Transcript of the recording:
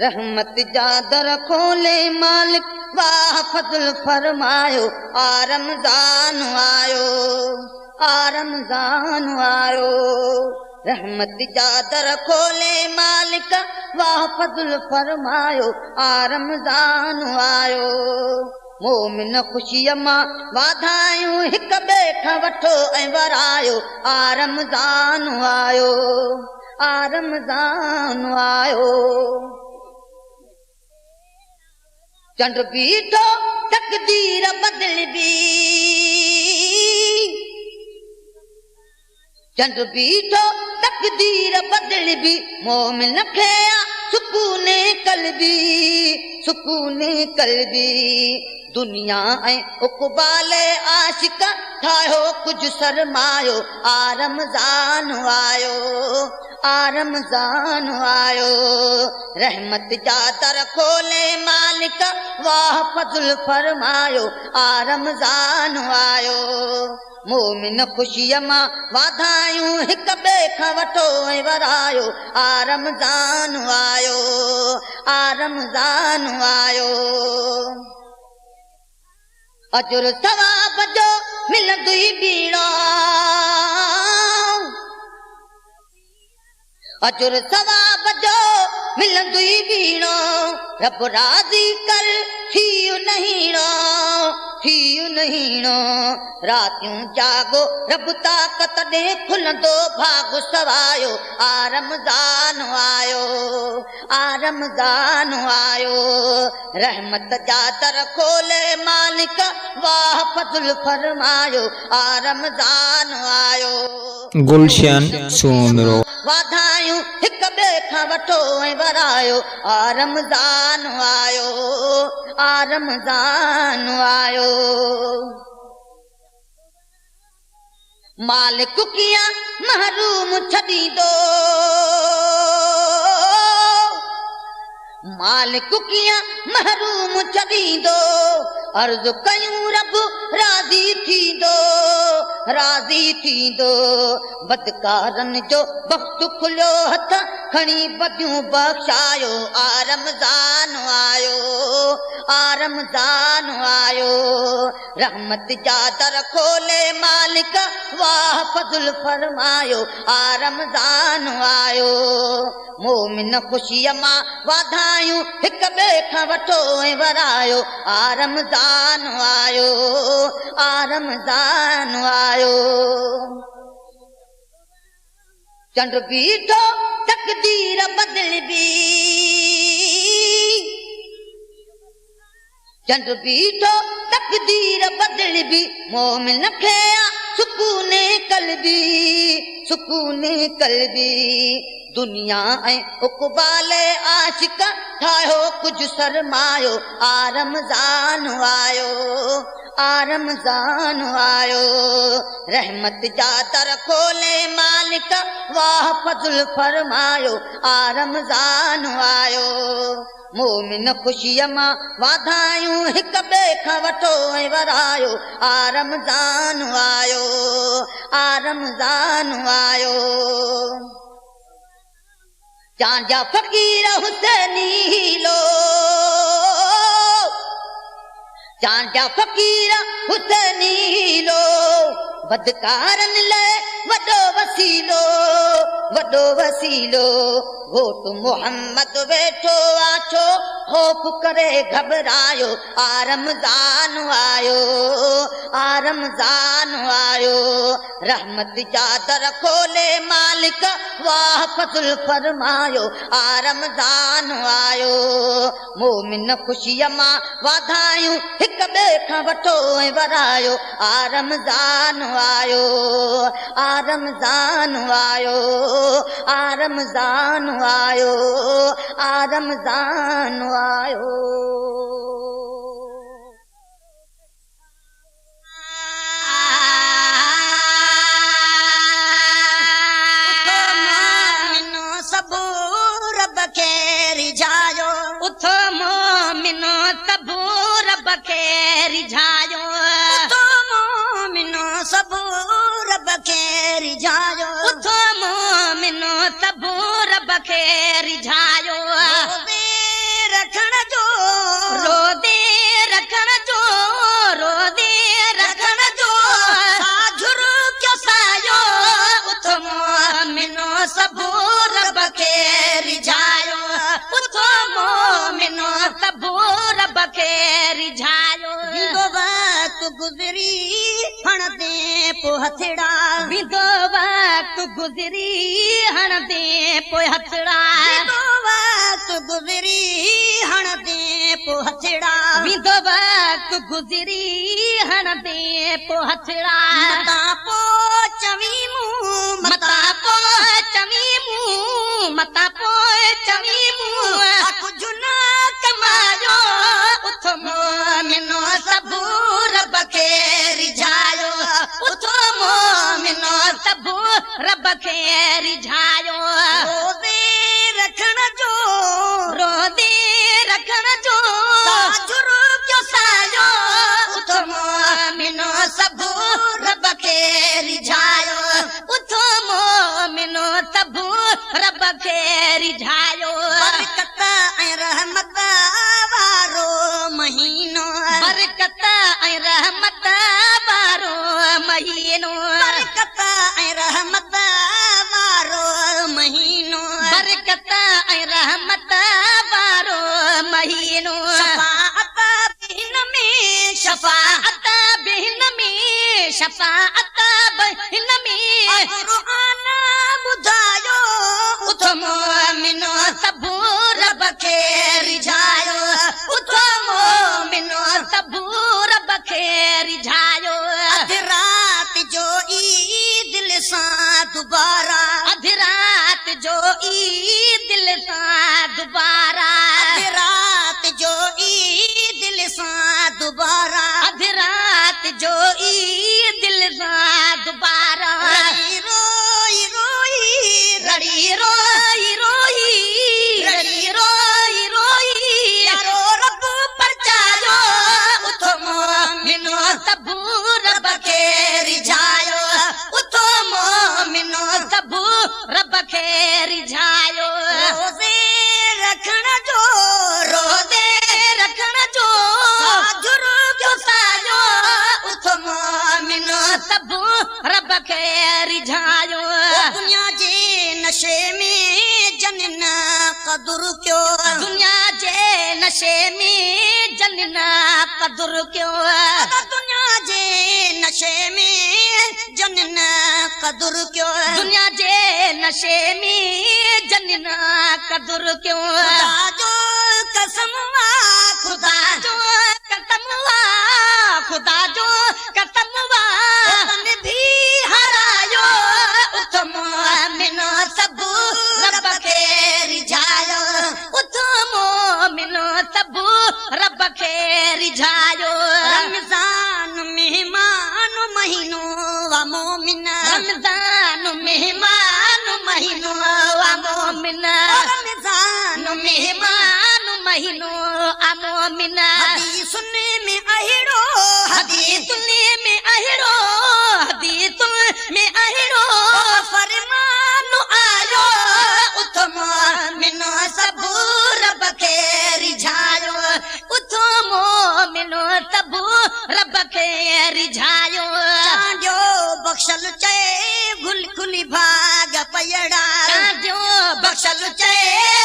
रहमत जा दर खोले मालिक वाह फज़ल फरमायो आ रमज़ान आयो रहमत जा दर खोले मालिक वाह फज़ल फरमायो आ रमज़ान आयो मोमिन ख़ुशीअ मां वाधायूं हिक ॿिए खां वठो ऐं वरायो आ रमज़ान आयो चंड बीठो तकदीर बदलबी चंड बीठो तकदीर बदलबी मोमिन खे सुकून कल्बी दुनिया ऐं उक़बाल आशिक ठाहियो कुझु सरमायो आ रमज़ान आयो रहमत जा दर खोले मालिक वाह फज़ल फरमायो आ रमज़ान आयो मोमिन ख़ुशीअ मां वाधायूं हिक ॿिए खां वठो ऐं वरायो आ रमज़ान आयो अजुर सवाब जो मिलंदुई बीड़ो अजुर सवाब जो मिलंदुई बीड़ो रब राज़ी कर थियूं नहीणो रातियूं जागो रब ताक़त ॾे खुलंदो भाग सवायो आ रमज़ान आयो रहमत जा दर खोले मालिक वाह फज़ल फरमायो आ रमज़ान आयो गुलशन सोमरो वाधायूं हिक ॿिए खां वठो ऐं वरायो आ रमज़ान आयो मालिक कीअं महरूम छॾींदो अर्ज़ कयूं रब राज़ी थींदो बदकारन जो वक़्त खुलियो हथ खणी बदियूं बख़्शायो आ रमज़ान आयो रहमत जा दर खोले मालिक वाह फज़ल फरमायो आ रमज़ान आयो मोमिन ख़ुशीअ मां वाधायूं हिक ॿिए खां वठो ऐं वरायो आ रमज़ान आयो चंड बीठो तकदीर बदलबी मोमिन खे सुकून कल्बी दुनिया ऐं उक़बाल आशिक ठाहियो कुझु सरमायो आ रमज़ान आयो रहमत जा दर खोले मालिक वाह फज़ल फरमायो आ रमज़ान आयो मोमिन ख़ुशीअ मां वाधायूं हिक ॿिए खां वठो ऐं वरायो आ रमज़ान आयो चांजा फ़कीर हुसैनी लो बदकारन लाइ वॾो वसीलो घोट मोहम्मद वेठो आछो ख़ौफ़ करे घबरायो आ रमज़ान आयो रहमत जा दर खोले मालिक वाह फज़ल फरमायो आ रमज़ान आयो मोमिन ख़ुशीअ मां वाधायूं हिक ॿिए खां वठो ऐं वरायो आ रमज़ान आयो उथो मोमिनो सभु रब खे रिझायो उथो मोमिनो सभु रब खे रिझायो उथो मोमिनो सभु रब रब खे रिझायो रोज़े रखण जो रोदे रखण जो रोदे रखण जो साझुर क्यों सायो उथो मोमिनो सबू रब खे रिझायो उथो मोमिनो सबू रब खे रिझायो विंदो वक्त गुज़री हणदे पोइ हथड़ा विंदो वक्त गुज़री हणदे पोइ हथड़ा विंदो वक्त गुज़री हणदे पोइ हथड़ा विंदो वक्त गुज़री हणदे पोइ हथड़ा मता पोइ चवी मूं मता पोइ चवी मूं मता पोइ चवी मूं कुझु न कमायो उथो मोमिनो सबू रब खे रिझायो उथो मोमिनो सबू रब खे रिझायो रोज़े रखण जो रोदे रखण जो साझुर क्यों सायो उथो मोमिनो सबू रब खे रिझायो उथो मोमिनो सबू रब खे रिझायो बरकत ऐं रहमत वारो महीनो बरकत ऐं रहमत वारो महीनो बरकत ऐं रहमत वारो महीनो बरकत ऐं रहमत वारो महीनो शफ़ाअत बिन में शफ़ाअत बिन में शफ़ाअत बिन में क़ुर्आन ॿुधायो उथो मोमिनो सबू रब खे रिझायो उथो मोमिनो सबू रब खे रिझायो अधु रात जो ई दिल सां दुबारा अधु रात जो ई दिल सां दुबारा अधु रात जो ई दिल सां दुबारा अधु रात जो ई दिल सां दुबारा रोई रोई रड़ी रोई रोई रड़ी रोई रोई यारो रब परचायो उथो मोमिनो सबू रब खे रिझायो उथो मोमिनो सबू रब खे रिझायो रोज़े रखण जो रोदे रखण जो साझुर क्यों सायो उथो मोमिनो सबू रब खे रिझायो दुनिया जे नशे में जनन कदुर क्यो दुनिया जे नशे में जनन कदुर क्यों दुनिया जे नशे में जनन कदुर क्यो दुनिया जे नशे में जनन कदुर क्यों खुदा जो कसम वा खुदा जो कसम वा खुदा जो कसम वा तन भी हरायो उथो मोमिनो सबू रब खे रिझायो उथो मोमिनो सबू रब खे रिझायो रमज़ान मेहमान महीनो वा मोमिन रमज़ान मेहमान महीनो आ मोमिन रमज़ान मेहमान महीनो आ मोमिन हदीसुन में अहिड़ो हदीसुन में अहिड़ो हदीसुन में अहिड़ो फरमान आयो उथो मोमिनो सबू रब खे रिझायो उथो मोमिनो सबू रब खे रिझायो चांडियो बख्शल चए गुल खुली भाग पयड़ा जो बख्शल चए